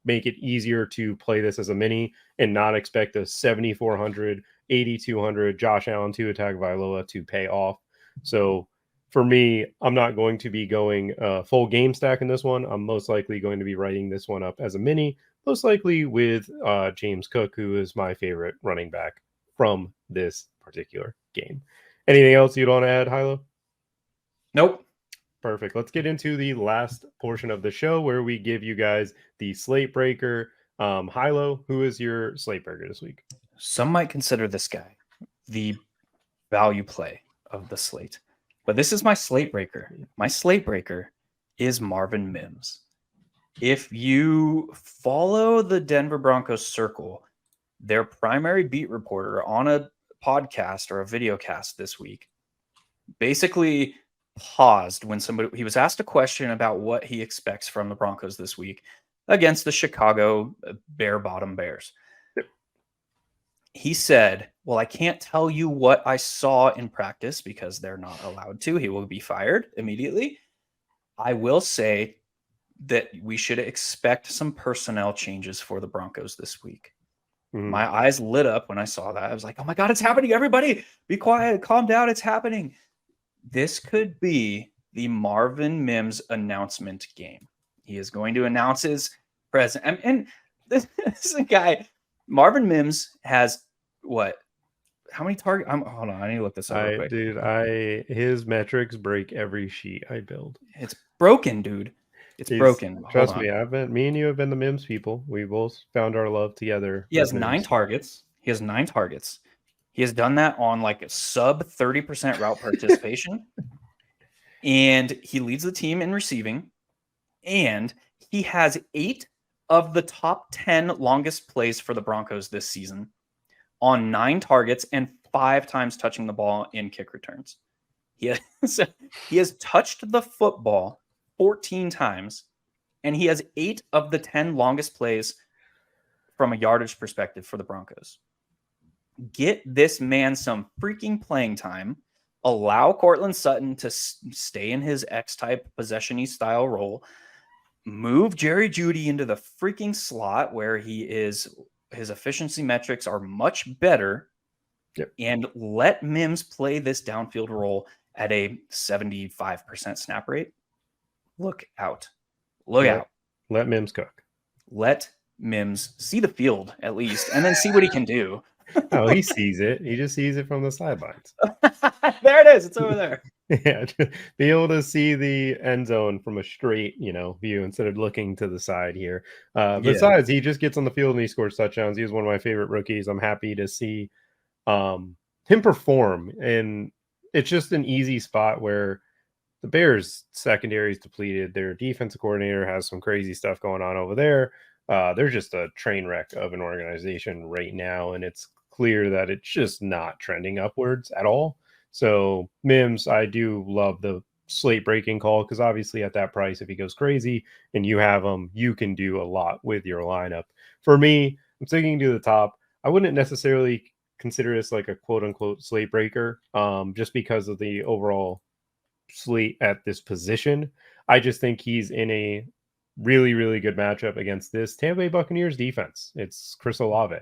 make it easier to play this as a mini and not expect a 7,400, 8,200 Josh Allen to attack Vailoa to pay off. So for me, I'm not going to be going full game stack in this one. I'm most likely going to be writing this one up as a mini, most likely with James Cook, who is my favorite running back from this particular game. Anything else you'd want to add, Hilo? Nope. Perfect. Let's get into the last portion of the show where we give you guys the Slate Breaker. Hilo, who is your Slate Breaker this week? Some might consider this guy the value play of the slate. But this is my slate breaker. My slate breaker is Marvin Mims. If you follow the Denver Broncos circle, their primary beat reporter on a podcast or a video cast this week basically paused when he was asked a question about what he expects from the Broncos this week against the Chicago bare bottom Bears. He said, well, I can't tell you what I saw in practice because they're not allowed to. He will be fired immediately. I will say that we should expect some personnel changes for the Broncos this week. My eyes lit up when I saw that. I was like, oh my God, it's happening. Everybody be quiet, calm down. It's happening. This could be the Marvin Mims announcement game. He is going to announce his presence. And this is a guy, Marvin Mims has what? How many targets? Hold on, I need to look this up real quick. Dude, his metrics break every sheet I build. It's broken, dude. It's broken. Trust me, me and you have been the Mims people. We both found our love together. He has 9 targets. He has 9 targets. He has done that on like a sub 30% route participation. And he leads the team in receiving. And he has 8 of the top 10 longest plays for the Broncos this season on 9 targets and 5 times touching the ball in kick returns. He has touched the football 14 times, and he has 8 of the 10 longest plays from a yardage perspective for the Broncos. Get this man some freaking playing time. Allow Cortland Sutton to stay in his X-type possession-y style role. Move Jerry Jeudy into the freaking slot where his efficiency metrics are much better. Yep. And let Mims play this downfield role at a 75% snap rate. Look out. Look out. Let Mims cook. Let Mims see the field at least, and then see what he can do. Oh, he sees it. He just sees it from the sidelines. There it is. It's over there. Yeah, be able to see the end zone from a straight, view instead of looking to the side here. Besides, he just gets on the field and he scores touchdowns. He was one of my favorite rookies. I'm happy to see him perform, and it's just an easy spot where the Bears secondary is depleted. Their defensive coordinator has some crazy stuff going on over there. They're just a train wreck of an organization right now, and it's clear that it's just not trending upwards at all. So Mims, I do love the slate breaking call because obviously at that price, if he goes crazy and you have him, you can do a lot with your lineup. For me, I'm sticking to the top. I wouldn't necessarily consider this like a quote unquote slate breaker, just because of the overall slate at this position. I just think he's in a really, really good matchup against this Tampa Bay Buccaneers defense. It's Chris Olave.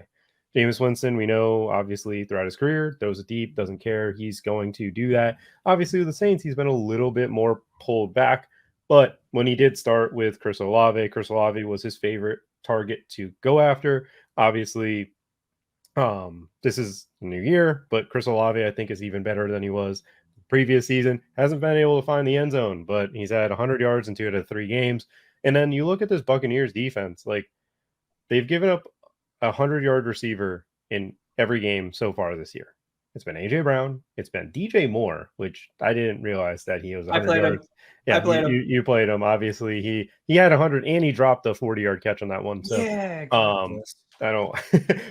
Jameis Winston, we know, obviously, throughout his career, throws it deep, doesn't care. He's going to do that. Obviously, with the Saints, he's been a little bit more pulled back. But when he did start with Chris Olave was his favorite target to go after. Obviously, this is a new year, but Chris Olave, I think, is even better than he was previous season. Hasn't been able to find the end zone, but he's had 100 yards in 2 out of 3 games. And then you look at this Buccaneers defense, like they've given up a 100-yard receiver in every game so far this year. It's been AJ Brown. It's been DJ Moore, which I didn't realize that he was 100 yards. Yeah, you played him. Obviously, he had 100 and he dropped a 40-yard catch on that one. So yeah, I don't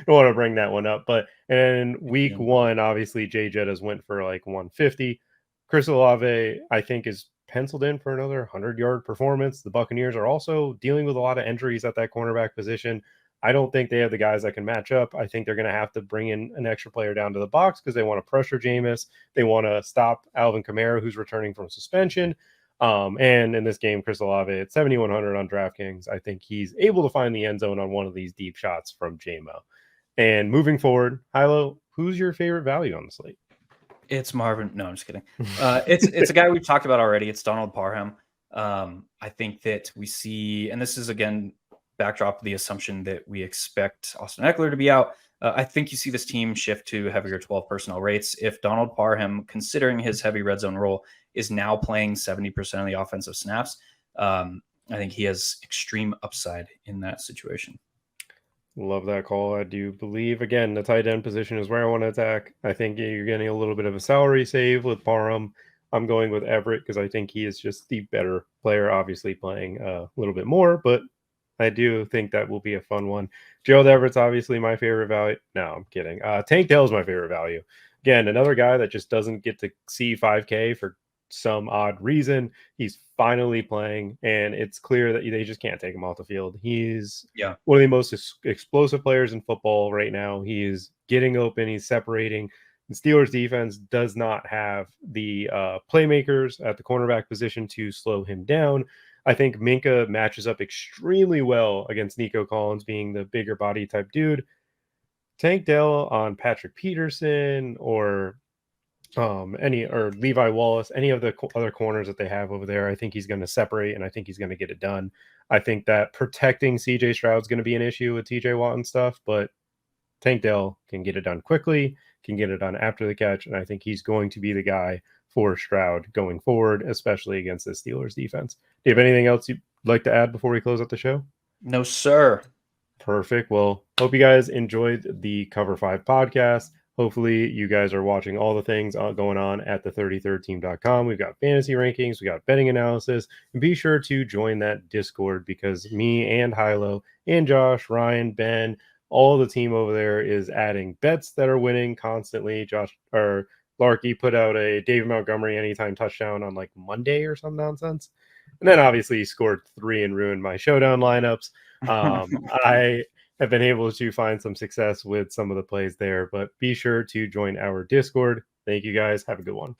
want to bring that one up. But in week 1, obviously Jay Jettas went for like 150. Chris Olave, I think, is penciled in for another 100-yard performance. The Buccaneers are also dealing with a lot of injuries at that cornerback position. I don't think they have the guys that can match up. I think they're going to have to bring in an extra player down to the box because they want to pressure Jameis. They want to stop Alvin Kamara, who's returning from suspension. And in this game, Chris Olave at 7,100 on DraftKings, I think he's able to find the end zone on one of these deep shots from J-Mo. And moving forward, Hilo, who's your favorite value on the slate? It's Marvin. No, I'm just kidding. It's a guy we've talked about already. It's Donald Parham. I think that we see, and this is again backdrop the assumption that we expect Austin Eckler to be out. I think you see this team shift to heavier 12 personnel rates. If Donald Parham, considering his heavy red zone role, is now playing 70% of the offensive snaps, I think he has extreme upside in that situation. Love that call. I do believe, again, the tight end position is where I want to attack. I think you're getting a little bit of a salary save with Parham. I'm going with Everett because I think he is just the better player, obviously playing a little bit more, but I do think that will be a fun one. Gerald Everett's obviously my favorite value. No, I'm kidding. Tank Dell's my favorite value. Again, another guy that just doesn't get to see 5K for some odd reason. He's finally playing, and it's clear that they just can't take him off the field. He's one of the most explosive players in football right now. He's getting open. He's separating. The Steelers defense does not have the playmakers at the cornerback position to slow him down. I think Minka matches up extremely well against Nico Collins, being the bigger body type dude. Tank Dell on Patrick Peterson or Levi Wallace, any of the other corners that they have over there, I think he's going to separate, and I think he's going to get it done. I think that protecting CJ Stroud's going to be an issue with TJ Watt and stuff, but Tank Dell can get it done quickly, can get it done after the catch, and I think he's going to be the guy for Stroud going forward, especially against the Steelers defense. Do you have anything else you'd like to add before we close out the show? No, sir. Perfect. Well, hope you guys enjoyed the Cover 5 podcast. Hopefully you guys are watching all the things going on at the 33rdteam.com. We've got fantasy rankings, we got betting analysis, and be sure to join that Discord because me and Hilo and Josh, Ryan, Ben, all the team over there is adding bets that are winning constantly. Larky put out a David Montgomery anytime touchdown on like Monday or some nonsense. And then obviously he scored 3 and ruined my showdown lineups. I have been able to find some success with some of the plays there, but be sure to join our Discord. Thank you guys. Have a good one.